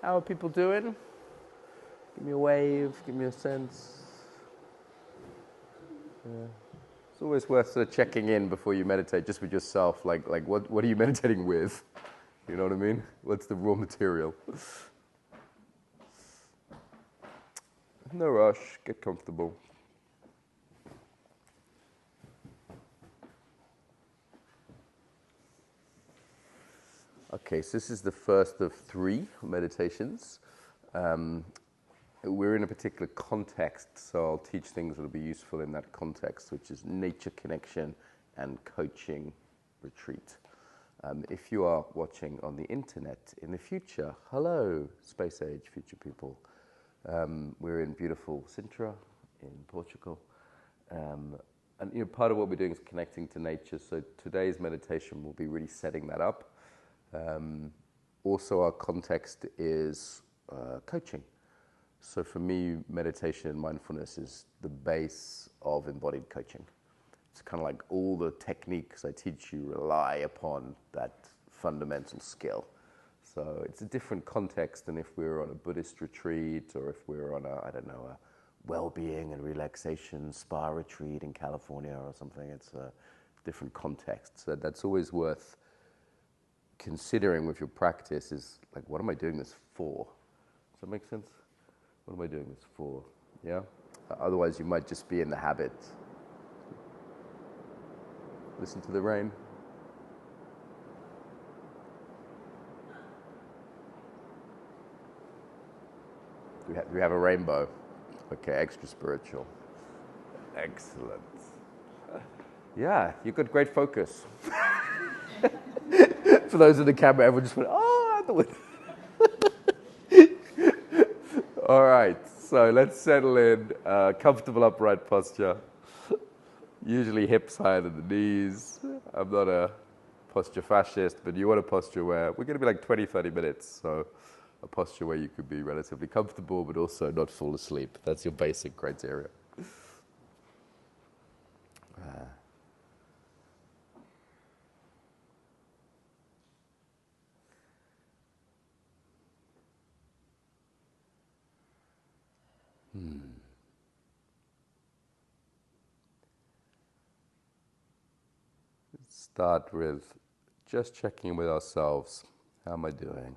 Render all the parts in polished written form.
How are people doing? Give me a wave, give me a sense. Yeah. It's always worth sort of checking in before you meditate, just with yourself. Like what are you meditating with? You know what I mean? What's the raw material? No rush, get comfortable. Okay, so this is the first of 3 meditations. We're in a particular context, so I'll teach things that will be useful in that context, which is nature connection and coaching retreat. If you are watching on the internet in the future, hello, space age future people. We're in beautiful Sintra in Portugal. And part of what we're doing is connecting to nature, so today's meditation will be really setting that up. Also, our context is coaching. So for me, meditation and mindfulness is the base of embodied coaching. It's kind of like all the techniques I teach you rely upon that fundamental skill. So it's a different context than if we were on a Buddhist retreat or if we were on a well-being and relaxation spa retreat in California or something. It's a different context. So that's always worth considering with your practice is like, what am I doing this for? Does that make sense? What am I doing this for? Yeah? Otherwise, you might just be in the habit. Listen to the rain. Do we have a rainbow? Okay, extra spiritual. Excellent. Yeah, you've got great focus. For those in the camera, everyone just went, oh, I thought. All right, so let's settle in. Comfortable upright posture. Usually hips higher than the knees. I'm not a posture fascist, but you want a posture where we're going to be like 20, 30 minutes. So a posture where you could be relatively comfortable, but also not fall asleep. That's your basic criteria. Start with just checking with ourselves. How am I doing?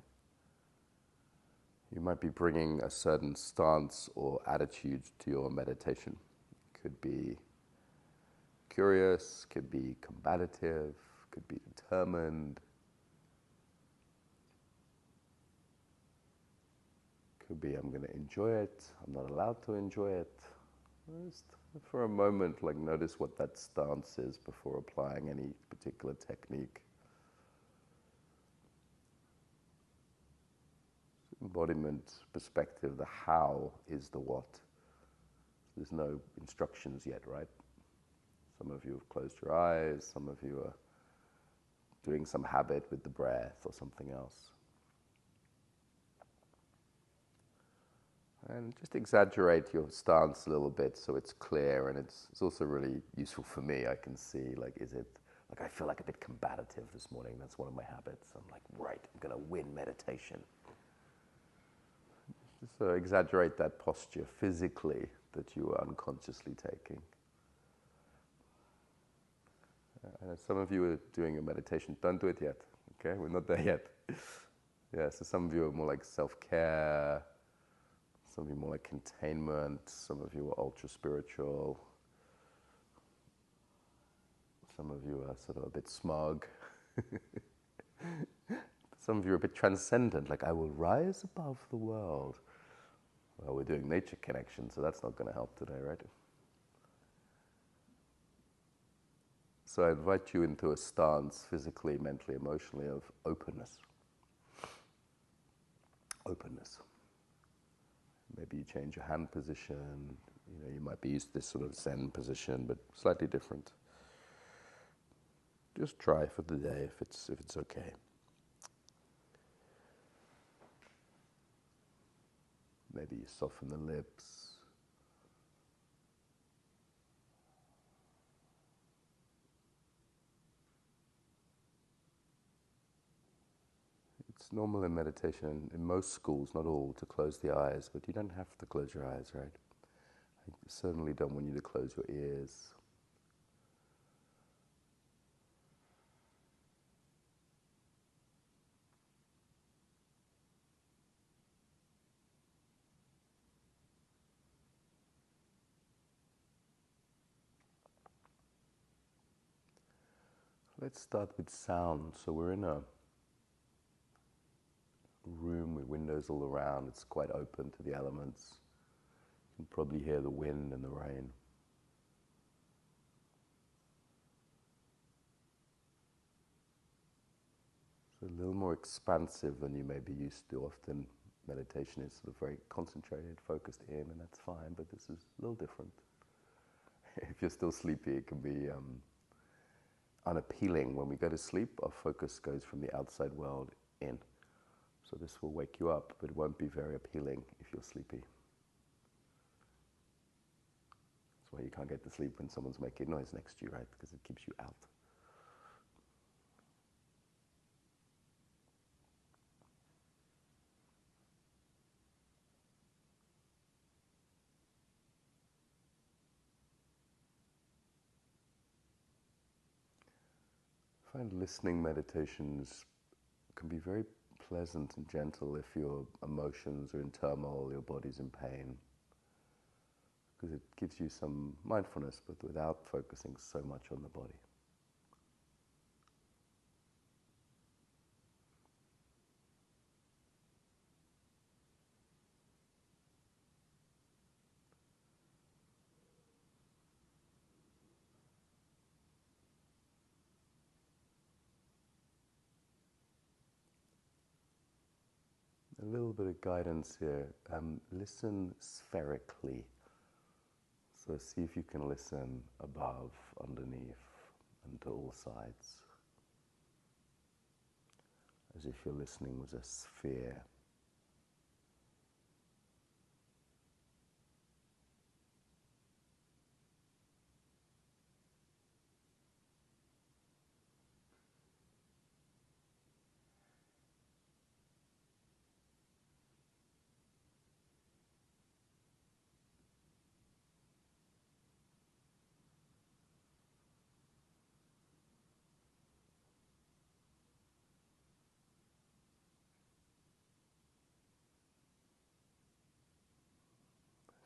You might be bringing a certain stance or attitude to your meditation. Could be curious, could be combative, could be determined. Could be I'm going to enjoy it, I'm not allowed to enjoy it. Just for a moment, like notice what that stance is before applying any particular technique. Embodiment perspective, the how is the what. There's no instructions yet, right? Some of you have closed your eyes, some of you are doing some habit with the breath or something else. And just exaggerate your stance a little bit so it's clear, and it's also really useful for me. I can see, like, is it, like I feel like a bit combative this morning. That's one of my habits. I'm like, right, I'm going to win meditation. Just exaggerate that posture physically that you are unconsciously taking. And if some of you are doing a meditation, don't do it yet, okay? We're not there yet. Yeah, so some of you are more like self-care, some of you more like containment, some of you are ultra-spiritual, some of you are sort of a bit smug. Some of you are a bit transcendent, like, I will rise above the world. Well, we're doing nature connection, so that's not going to help today, right? So I invite you into a stance, physically, mentally, emotionally, of openness. Openness. Maybe you change your hand position. You know, you might be used to this sort of Zen position, but slightly different. Just try for the day if it's okay. Maybe you soften the lips. It's It's normal in meditation, in most schools, not all, to close the eyes, but you don't have to close your eyes, right? I certainly don't want you to close your ears. Let's start with sound. So we're in a room with windows all around. It's quite open to the elements. You can probably hear the wind and the rain. It's a little more expansive than you may be used to. Often meditation is sort of very concentrated, focused in, and that's fine, but this is a little different. If you're still sleepy, it can be unappealing. When we go to sleep, our focus goes from the outside world in. So this will wake you up, but it won't be very appealing if you're sleepy. That's why you can't get to sleep when someone's making noise next to you, right? Because it keeps you out. I find listening meditations can be very pleasant and gentle if your emotions are in turmoil, your body's in pain, because it gives you some mindfulness, but without focusing so much on the body. A little bit of guidance here. Listen spherically. So see if you can listen above, underneath, and to all sides. As if your listening was a sphere.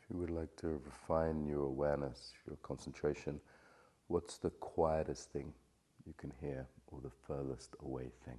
If you would like to refine your awareness, your concentration, what's the quietest thing you can hear, or the furthest away thing?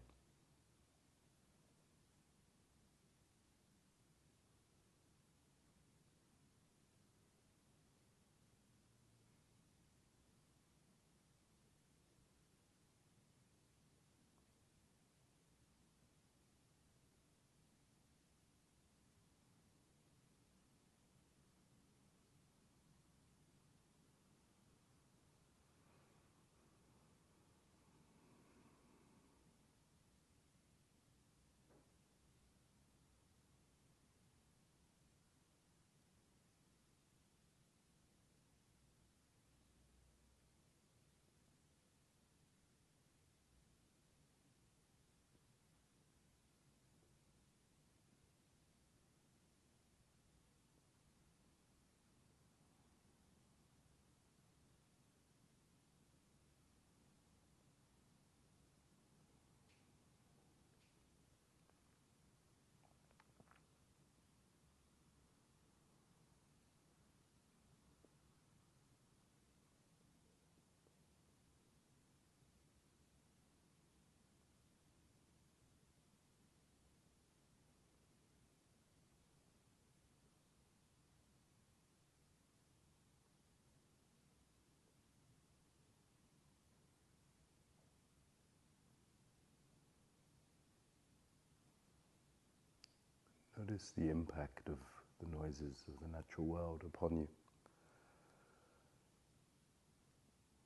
Notice the impact of the noises of the natural world upon you.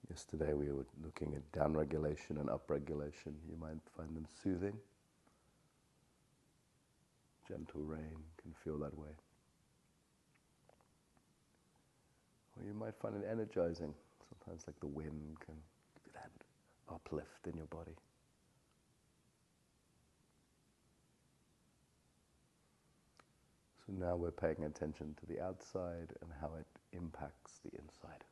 Yesterday we were looking at downregulation and upregulation. You might find them soothing. Gentle rain can feel that way. Or you might find it energizing. Sometimes like the wind can give you that uplift in your body. So now we're paying attention to the outside and how it impacts the inside.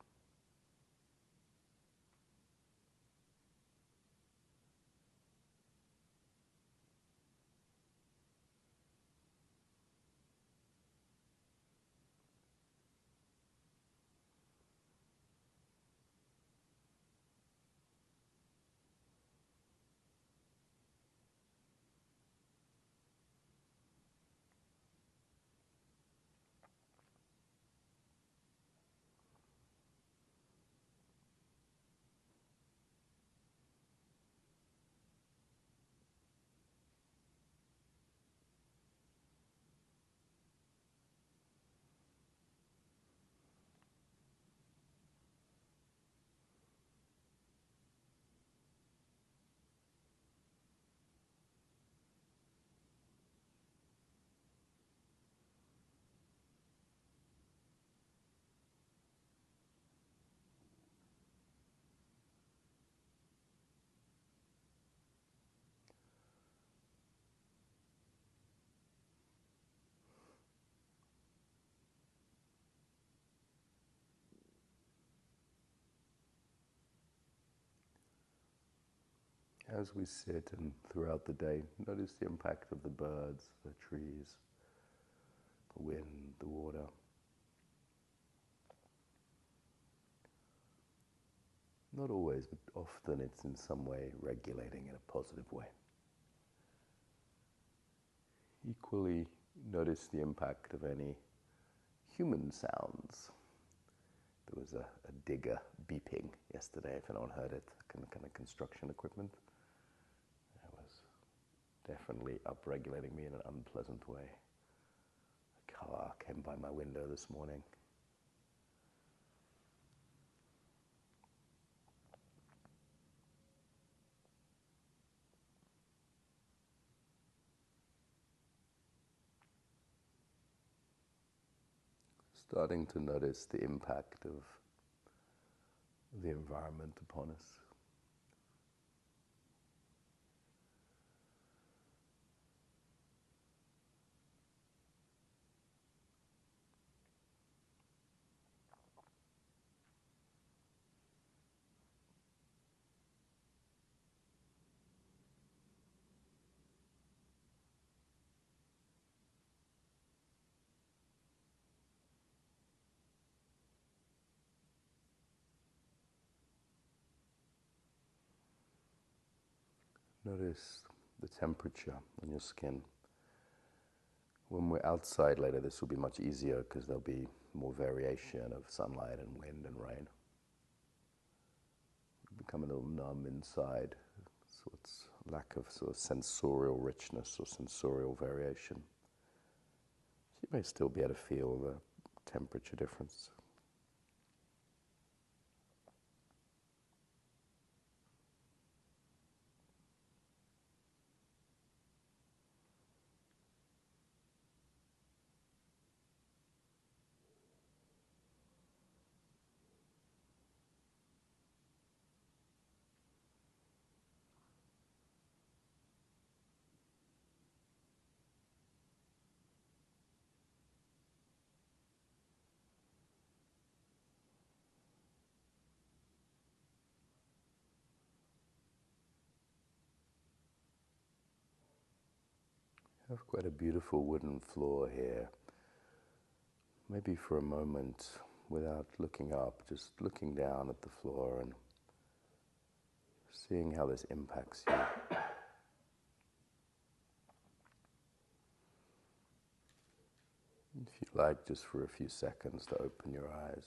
As we sit and throughout the day, notice the impact of the birds, the trees, the wind, the water. Not always, but often it's in some way regulating in a positive way. Equally, notice the impact of any human sounds. There was a digger beeping yesterday, if anyone heard it, kind of construction equipment. It was definitely upregulating me in an unpleasant way. A car came by my window this morning. Starting to notice the impact of the environment upon us. Notice the temperature on your skin. When we're outside later, this will be much easier because there'll be more variation of sunlight and wind and rain. Become a little numb inside, so it's lack of sort of sensorial richness or sensorial variation. So you may still be able to feel the temperature difference. I have quite a beautiful wooden floor here. Maybe for a moment, without looking up, just looking down at the floor and seeing how this impacts you. If you'd like, just for a few seconds to open your eyes.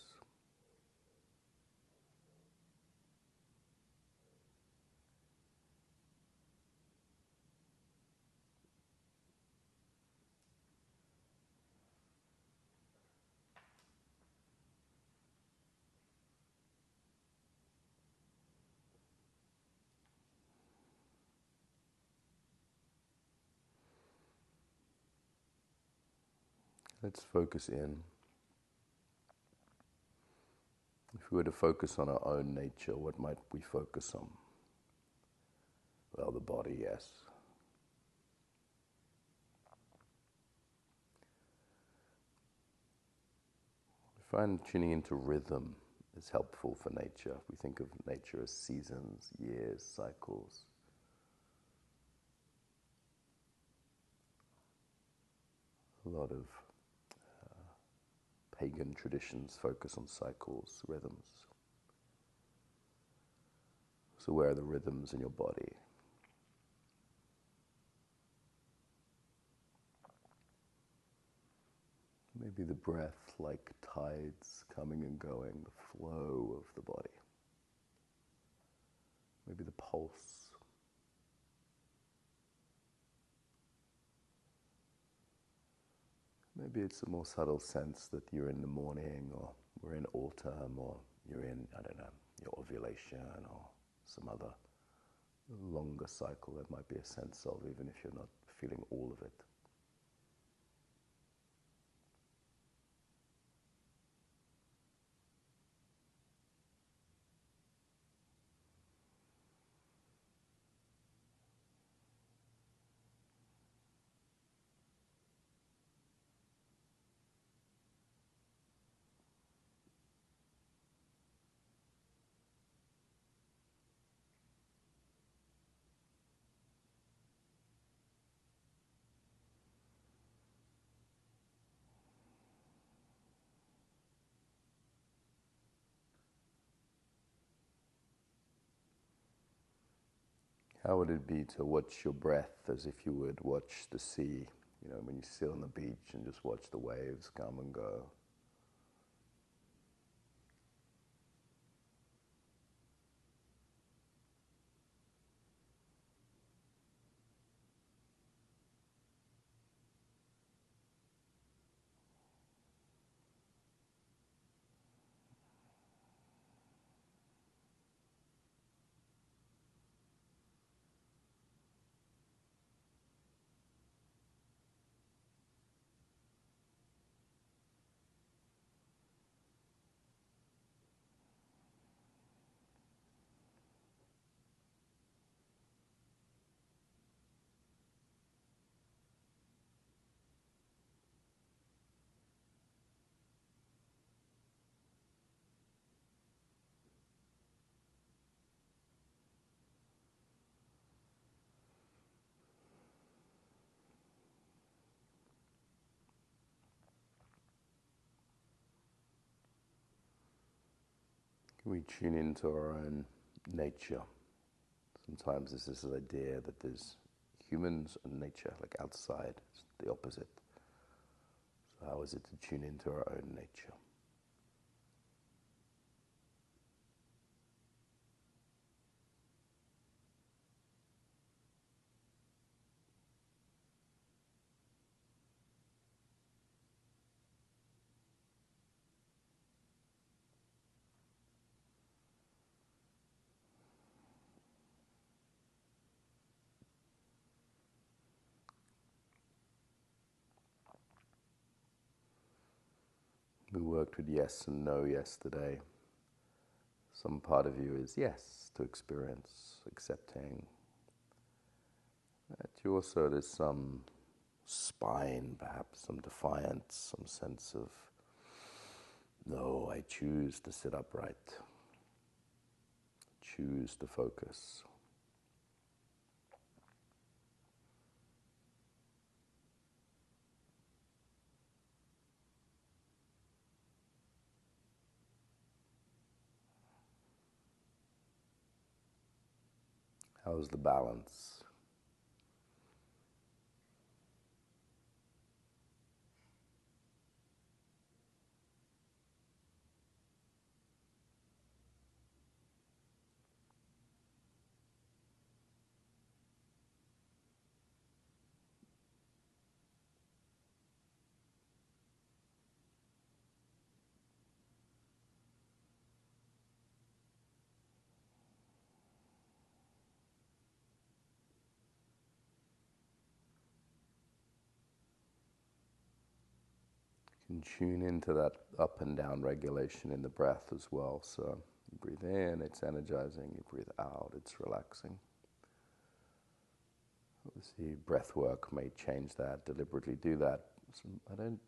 Let's focus in. If we were to focus on our own nature, what might we focus on? Well, the body, yes. find tuning into rhythm is helpful for nature. We think of nature as seasons, years, cycles. A lot of pagan traditions focus on cycles, rhythms. So where are the rhythms in your body? Maybe the breath like tides coming and going, the flow of the body. Maybe the pulse. Maybe it's a more subtle sense that you're in the morning, or we're in autumn, or you're in, I don't know, your ovulation, or some other longer cycle that might be a sense of, even if you're not feeling all of it. How would it be to watch your breath as if you would watch the sea? You know, when you sit on the beach and just watch the waves come and go. Can we tune into our own nature? Sometimes there's this idea that there's humans and nature, like outside, it's the opposite. So how is it to tune into our own nature? We worked with yes and no yesterday. Some part of you is yes to experience, accepting. But you also, there's some spine, perhaps some defiance, some sense of, no, I choose to sit upright, choose to focus. How's the balance? You can tune into that up and down regulation in the breath as well. So you breathe in, it's energizing. You breathe out, it's relaxing. Obviously, breath work may change that, deliberately do that. So I don't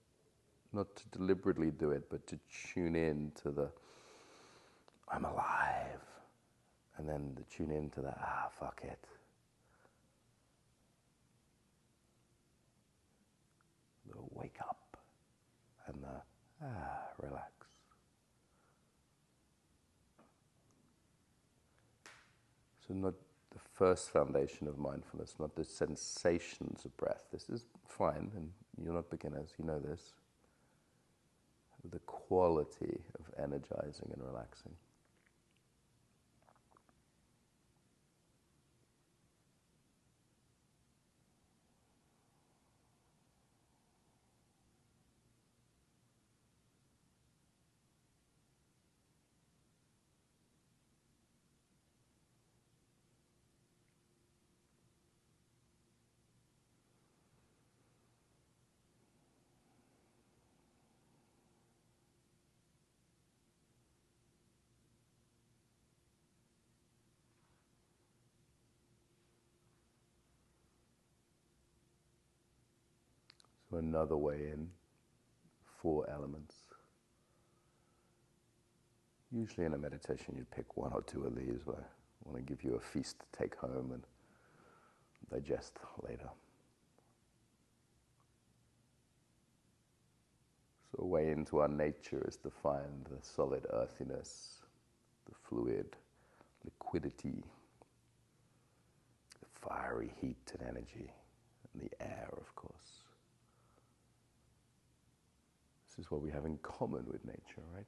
not to deliberately do it, but to tune in to the I'm alive, and then to tune in to the fuck it. The wake up, and the relax. So not the first foundation of mindfulness, not the sensations of breath. This is fine, and you're not beginners, you know this. The quality of energizing and relaxing. So another way in, 4 elements. Usually in a meditation you'd pick 1 or 2 of these, but I want to give you a feast to take home and digest later. So a way into our nature is to find the solid earthiness, the fluid liquidity, the fiery heat and energy, and the air, of course. This is what we have in common with nature, right?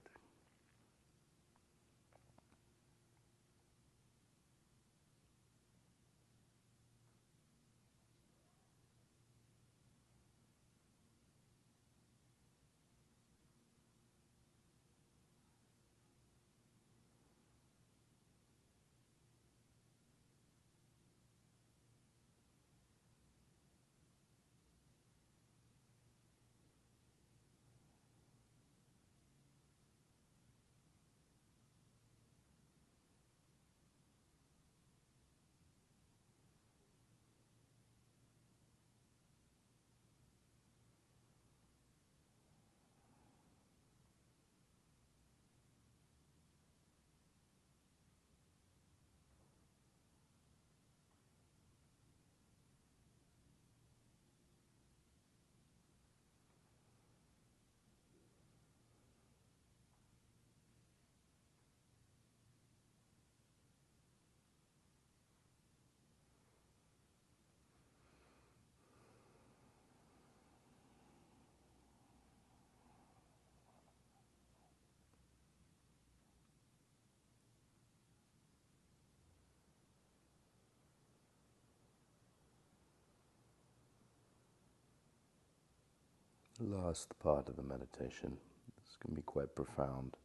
Last part of the meditation. This can be quite profound.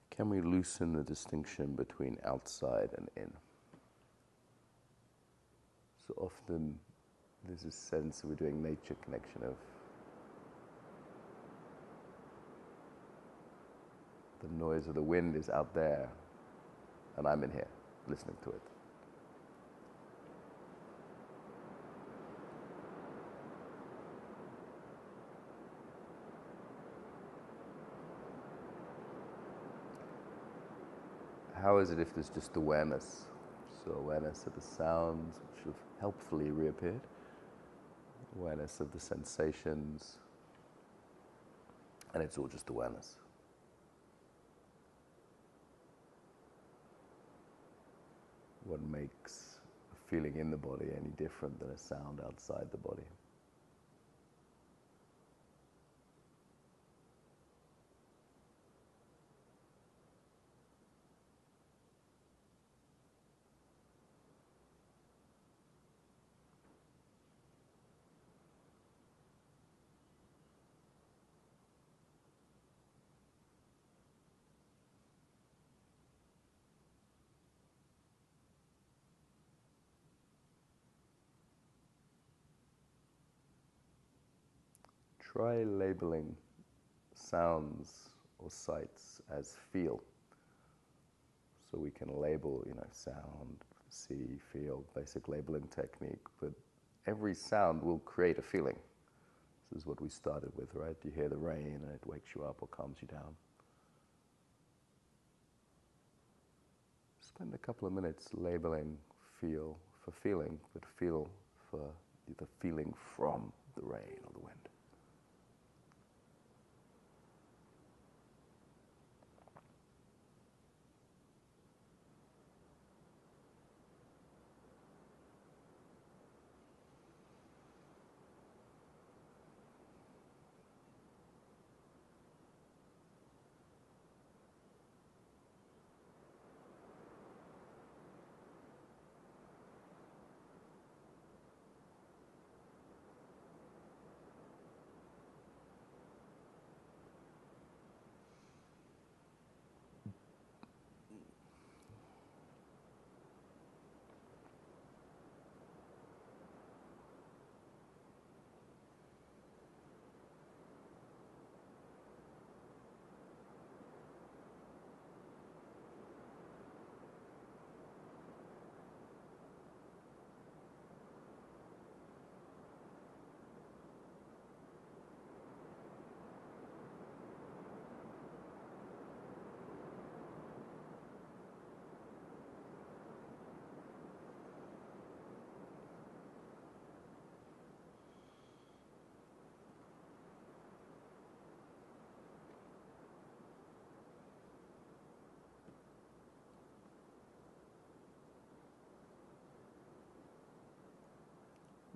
Can we loosen the distinction between outside and in? So often there's a sense that we're doing nature connection of the noise of the wind is out there and I'm in here listening to it. How is it if there's just awareness? So awareness of the sounds which have helpfully reappeared, awareness of the sensations, and it's all just awareness. What makes a feeling in the body any different than a sound outside the body? Try labeling sounds or sights as feel. So we can label, sound, see, feel, basic labeling technique, but every sound will create a feeling. This is what we started with, right? You hear the rain and it wakes you up or calms you down. Spend a couple of minutes labeling feel for feeling, but feel for the feeling from the rain or the wind.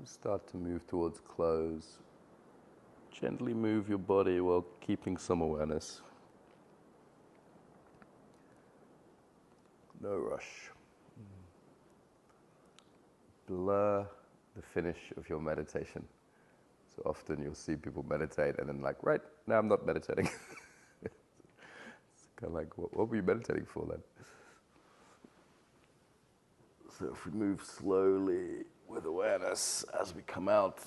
Start to move towards close. Gently move your body while keeping some awareness. No rush. Blur the finish of your meditation. So often you'll see people meditate and then like, right, now I'm not meditating. It's kind of like, what were you meditating for then? So if we move slowly with awareness as we come out,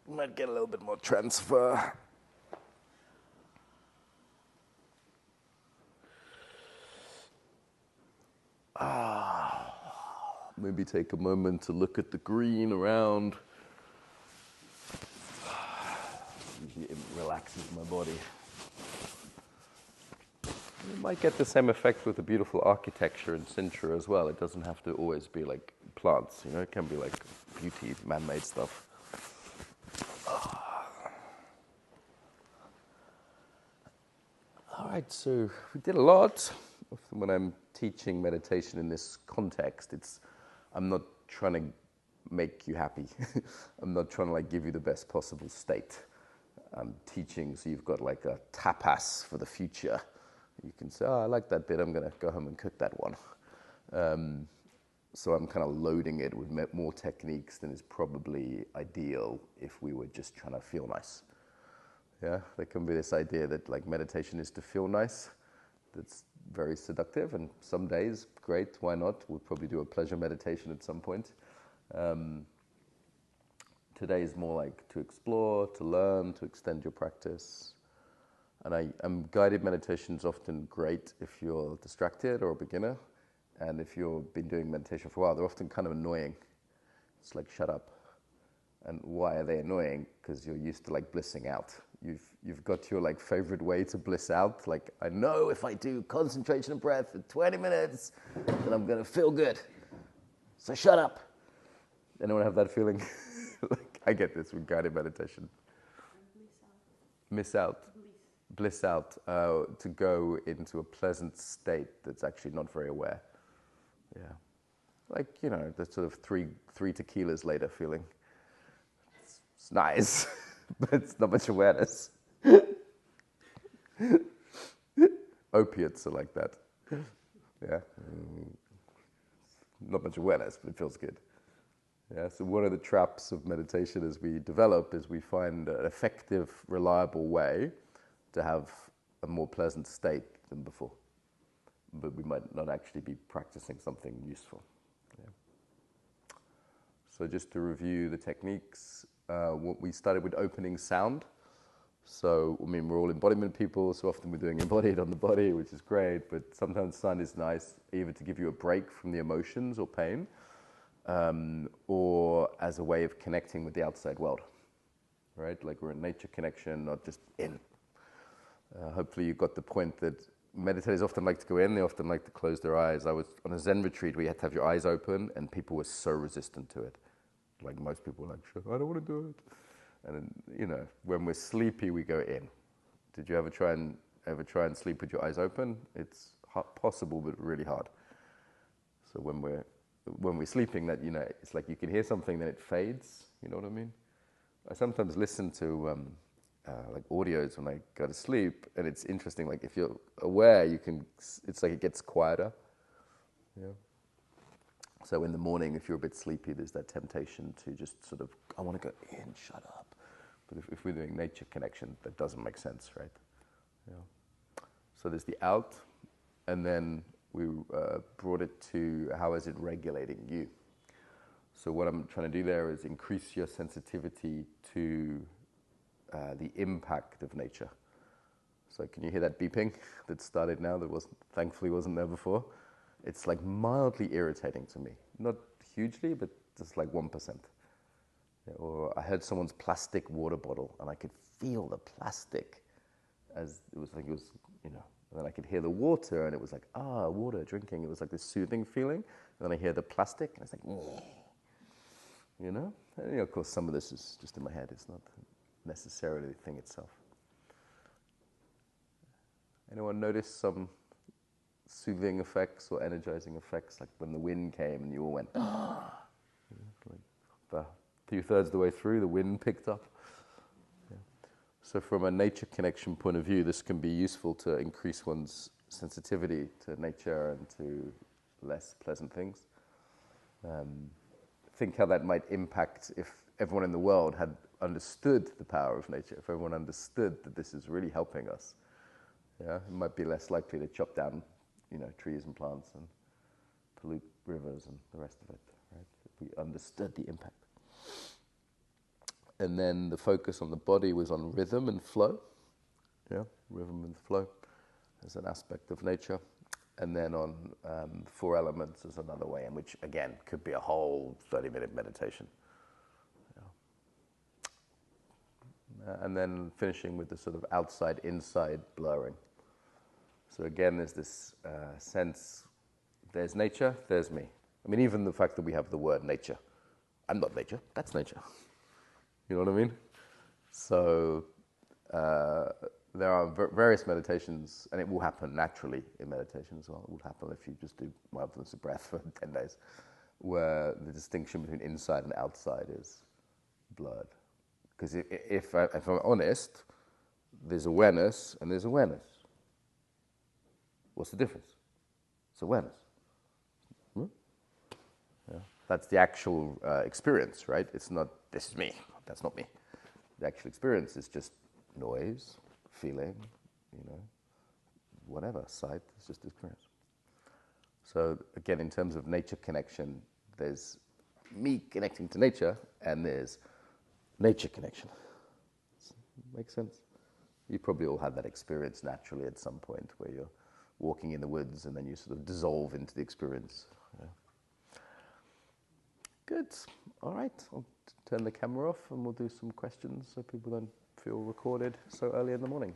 we might get a little bit more transfer. Maybe take a moment to look at the green around. It relaxes my body. You might get the same effect with the beautiful architecture in Sintra as well. It doesn't have to always be like plants, you know, it can be like beauty, man-made stuff. All right, so we did a lot. Often when I'm teaching meditation in this context, I'm not trying to make you happy. I'm not trying to like give you the best possible state. I'm teaching so you've got like a tapas for the future. You can say, oh, I like that bit, I'm going to go home and cook that one. So I'm kind of loading it with more techniques than is probably ideal if we were just trying to feel nice. Yeah, there can be this idea that like meditation is to feel nice. That's very seductive, and some days, great, why not? We'll probably do a pleasure meditation at some point. Today is more like to explore, to learn, to extend your practice. And guided meditation is often great if you're distracted or a beginner. And if you've been doing meditation for a while, they're often kind of annoying. It's like, shut up. And why are they annoying? Because you're used to like blissing out. You've got your like favorite way to bliss out. Like, I know if I do concentration and breath for 20 minutes, then I'm going to feel good. So shut up. Anyone have that feeling? Like, I get this with guided meditation. Miss out. Bliss out, to go into a pleasant state that's actually not very aware. Yeah. Like, you know, the sort of three tequilas later feeling. It's nice, but it's not much awareness. Opiates are like that. Yeah. Not much awareness, but it feels good. Yeah, so one of the traps of meditation as we develop is we find an effective, reliable way to have a more pleasant state than before. But we might not actually be practicing something useful. Yeah. So just to review the techniques, we started with opening sound. So, I mean, we're all embodiment people, so often we're doing embodied on the body, which is great, but sometimes sound is nice either to give you a break from the emotions or pain, or as a way of connecting with the outside world. right? Like we're in nature connection, not just in. Hopefully you got the point that meditators often like to go in, they often like to close their eyes. I was on a Zen retreat where you had to have your eyes open, and people were so resistant to it. Like most people were like, sure, I don't want to do it. And then, you know, when we're sleepy, we go in. Did you ever try and sleep with your eyes open? It's possible, but really hard. So when we're sleeping, that, you know, it's like you can hear something, then it fades. You know what I mean? I sometimes listen to like audios when I go to sleep, and it's interesting. Like if you're aware, it's like it gets quieter. Yeah. So in the morning, if you're a bit sleepy, there's that temptation to just sort of, I want to go in, shut up. But if we're doing nature connection, that doesn't make sense, right? Yeah. So there's the out, and then we brought it to how is it regulating you? So what I'm trying to do there is increase your sensitivity to the impact of nature. So can you hear that beeping that started now that thankfully wasn't there before? It's like mildly irritating to me. Not hugely, but just like 1%. Yeah, or I heard someone's plastic water bottle, and I could feel the plastic as it was, you know, and then I could hear the water, and it was like, water, drinking. It was like this soothing feeling. And then I hear the plastic, and it's like, meh. You know? And, you know, of course, some of this is just in my head. It's not necessarily the thing itself. Anyone notice some soothing effects or energizing effects, like when the wind came and you all went, ah! Like 2/3 of the way through, the wind picked up. Yeah. So from a nature connection point of view, this can be useful to increase one's sensitivity to nature and to less pleasant things. Think how that might impact if everyone in the world had understood the power of nature, if everyone understood that this is really helping us. Yeah, it might be less likely to chop down, you know, trees and plants and pollute rivers and the rest of it, right? If we understood the impact. And then the focus on the body was on rhythm and flow. Yeah, rhythm and flow as an aspect of nature. And then on 4 elements as another way, in which, again, could be a whole 30-minute meditation. Yeah. And then finishing with the sort of outside-inside blurring. So again, there's this sense, there's nature, there's me. I mean, even the fact that we have the word nature. I'm not nature, that's nature. You know what I mean? So there are various meditations, and it will happen naturally in meditation as well. It will happen if you just do mindfulness of breath for 10 days, where the distinction between inside and outside is blurred. Because if I'm honest, there's awareness and there's awareness. What's the difference? It's awareness. Hmm? Yeah. That's the actual experience, right? It's not, this is me, that's not me. The actual experience is just noise, feeling, you know, whatever, sight, it's just experience. So again, in terms of nature connection, there's me connecting to nature, and there's nature connection. Makes sense? You probably all had that experience naturally at some point where you're walking in the woods and then you sort of dissolve into the experience. Yeah. Good. All right. I'll turn the camera off and we'll do some questions so people don't feel recorded so early in the morning.